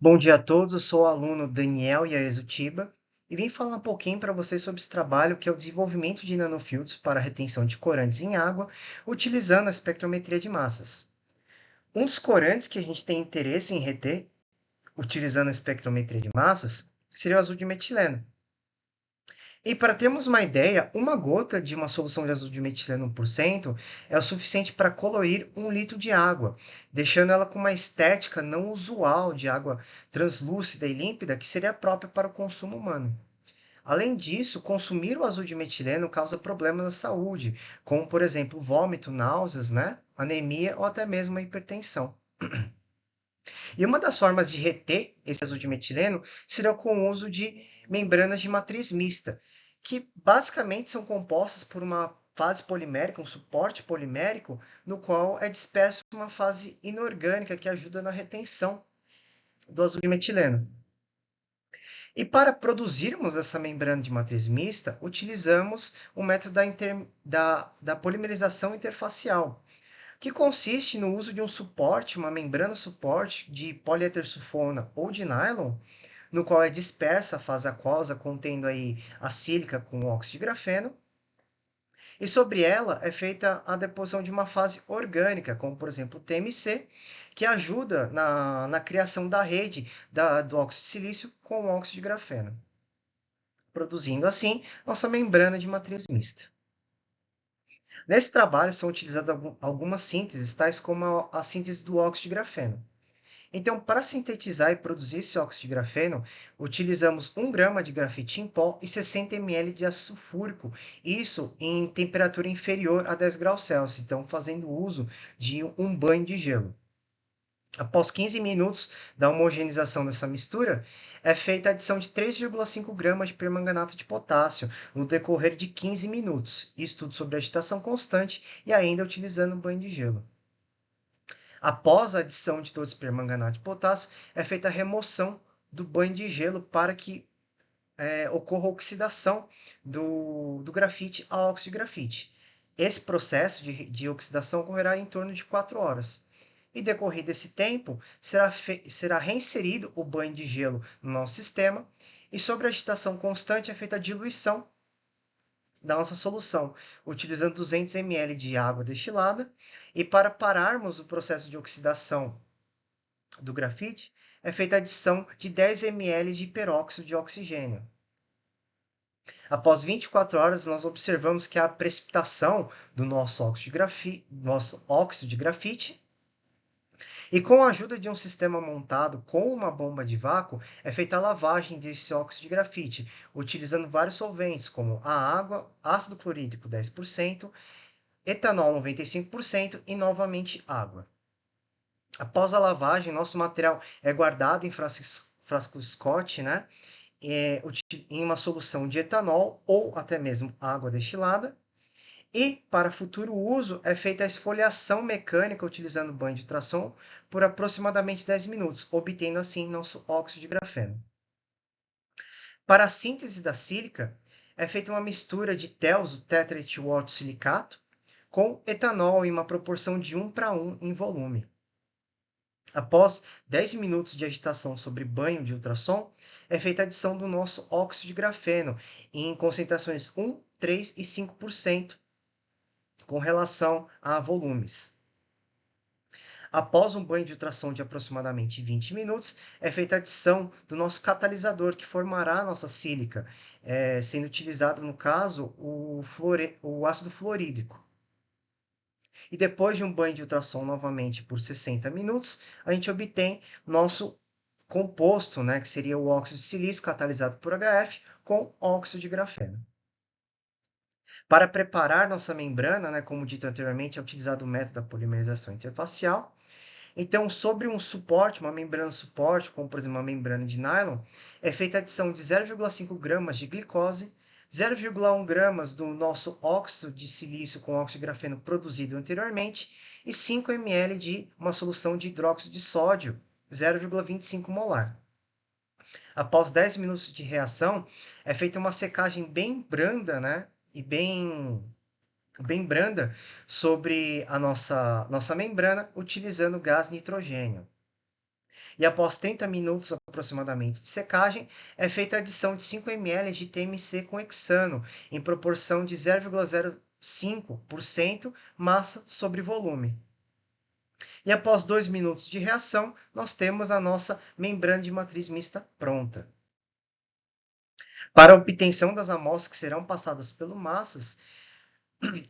Bom dia a todos, eu sou o aluno Daniel Iaeso Tiba e vim falar um pouquinho para vocês sobre esse trabalho que é o desenvolvimento de nanofiltros para a retenção de corantes em água utilizando a espectrometria de massas. Um dos corantes que a gente tem interesse em reter utilizando a espectrometria de massas seria o azul de metileno. E para termos uma ideia, uma gota de uma solução de azul de metileno 1% é o suficiente para colorir 1 litro de água, deixando ela com uma estética não usual de água translúcida e límpida que seria própria para o consumo humano. Além disso, consumir o azul de metileno causa problemas à saúde, como por exemplo vômito, náuseas, né? Anemia ou até mesmo a hipertensão. E uma das formas de reter esse azul de metileno seria com o uso de membranas de matriz mista, que basicamente são compostas por uma fase polimérica, um suporte polimérico, no qual é disperso uma fase inorgânica que ajuda na retenção do azul de metileno. E para produzirmos essa membrana de matriz mista, utilizamos o método da polimerização interfacial, que consiste no uso de um suporte, uma membrana suporte de poliéter sulfona ou de nylon, no qual é dispersa a fase aquosa contendo aí a sílica com óxido de grafeno, e sobre ela é feita a deposição de uma fase orgânica, como por exemplo o TMC, que ajuda na criação da rede do óxido de silício com o óxido de grafeno, produzindo assim nossa membrana de matriz mista. Nesse trabalho são utilizadas algumas sínteses, tais como a síntese do óxido de grafeno. Então, para sintetizar e produzir esse óxido de grafeno, utilizamos 1 grama de grafite em pó e 60 ml de ácido sulfúrico, isso em temperatura inferior a 10 graus Celsius, então fazendo uso de um banho de gelo. Após 15 minutos da homogeneização dessa mistura, é feita a adição de 3,5 gramas de permanganato de potássio no decorrer de 15 minutos, isso tudo sobre agitação constante e ainda utilizando banho de gelo. Após a adição de todo esse permanganato de potássio, é feita a remoção do banho de gelo para que ocorra a oxidação do grafite a óxido de grafite. Esse processo de oxidação ocorrerá em torno de 4 horas. E decorrido esse tempo, será reinserido o banho de gelo no nosso sistema e sobre a agitação constante é feita a diluição da nossa solução, utilizando 200 ml de água destilada. E para pararmos o processo de oxidação do grafite, é feita a adição de 10 ml de peróxido de oxigênio. Após 24 horas, nós observamos que a precipitação do nosso óxido de grafite, e com a ajuda de um sistema montado com uma bomba de vácuo, é feita a lavagem desse óxido de grafite, utilizando vários solventes, como a água, ácido clorídrico 10%, etanol 95% e novamente água. Após a lavagem, nosso material é guardado em frasco Scott, né? Em uma solução de etanol ou até mesmo água destilada. E, para futuro uso, é feita a esfoliação mecânica utilizando banho de ultrassom por aproximadamente 10 minutos, obtendo assim nosso óxido de grafeno. Para a síntese da sílica, é feita uma mistura de telso tetraetilortosilicato com etanol em uma proporção de 1:1 em volume. Após 10 minutos de agitação sobre banho de ultrassom, é feita a adição do nosso óxido de grafeno em concentrações 1, 3 e 5% com relação a volumes. Após um banho de ultrassom de aproximadamente 20 minutos, é feita a adição do nosso catalisador, que formará a nossa sílica, sendo utilizado, no caso, o ácido fluorídrico. E depois de um banho de ultrassom novamente por 60 minutos, a gente obtém nosso composto, né, que seria o óxido de silício catalisado por HF com óxido de grafeno. Para preparar nossa membrana, né, como dito anteriormente, é utilizado o método da polimerização interfacial. Então, sobre um suporte, uma membrana suporte, como por exemplo uma membrana de nylon, é feita a adição de 0,5 gramas de glicose, 0,1 gramas do nosso óxido de silício com óxido de grafeno produzido anteriormente e 5 ml de uma solução de hidróxido de sódio, 0,25 molar. Após 10 minutos de reação, é feita uma secagem bem branda, né? E bem branda sobre a nossa membrana, utilizando gás nitrogênio. e após 30 minutos aproximadamente de secagem, é feita a adição de 5 ml de TMC com hexano, em proporção de 0,05% massa sobre volume. E após 2 minutos de reação, nós temos a nossa membrana de matriz mista pronta. Para a obtenção das amostras que serão passadas pelo massas,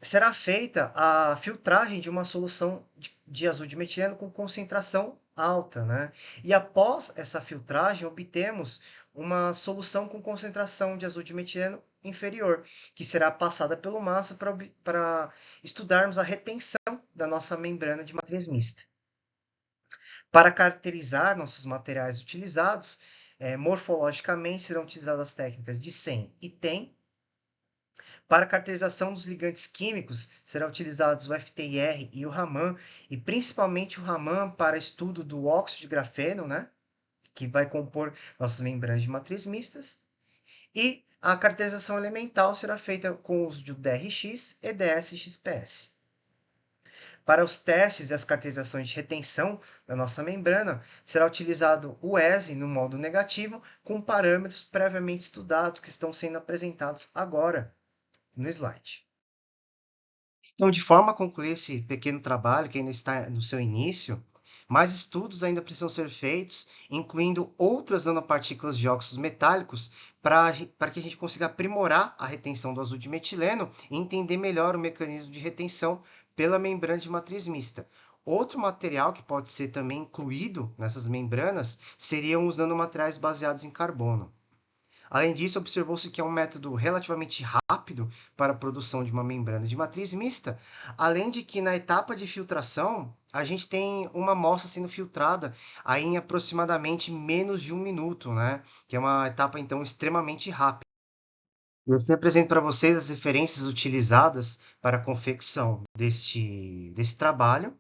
será feita a filtragem de uma solução de azul de metileno com concentração alta, né? E após essa filtragem, obtemos uma solução com concentração de azul de metileno inferior, que será passada pelo massa para estudarmos a retenção da nossa membrana de matriz mista. Para caracterizar nossos materiais utilizados, morfologicamente serão utilizadas as técnicas de SEM e TEM. Para a caracterização dos ligantes químicos, serão utilizados o FTIR e o Raman, e principalmente o Raman para estudo do óxido de grafeno, né, que vai compor nossas membranas de matriz mistas. E a caracterização elemental será feita com o uso do DRX, EDS e XPS. Para os testes e as caracterizações de retenção da nossa membrana, será utilizado o ESE no modo negativo, com parâmetros previamente estudados que estão sendo apresentados agora no slide. Então, de forma a concluir esse pequeno trabalho que ainda está no seu início, mais estudos ainda precisam ser feitos, incluindo outras nanopartículas de óxidos metálicos, para que a gente consiga aprimorar a retenção do azul de metileno e entender melhor o mecanismo de retenção pela membrana de matriz mista. Outro material que pode ser também incluído nessas membranas seriam os nanomateriais baseados em carbono. Além disso, observou-se que é um método relativamente rápido para a produção de uma membrana de matriz mista, além de que na etapa de filtração, a gente tem uma amostra sendo filtrada aí em aproximadamente menos de 1 minuto, né? Que é uma etapa, então, extremamente rápida. Eu apresento para vocês as referências utilizadas para a confecção desse trabalho.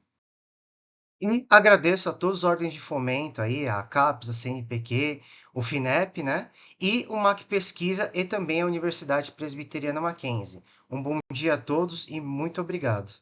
E agradeço a todas as ordens de fomento aí, a CAPES, a CNPq, o FINEP, né? E o MAC Pesquisa e também a Universidade Presbiteriana Mackenzie. Um bom dia a todos e muito obrigado.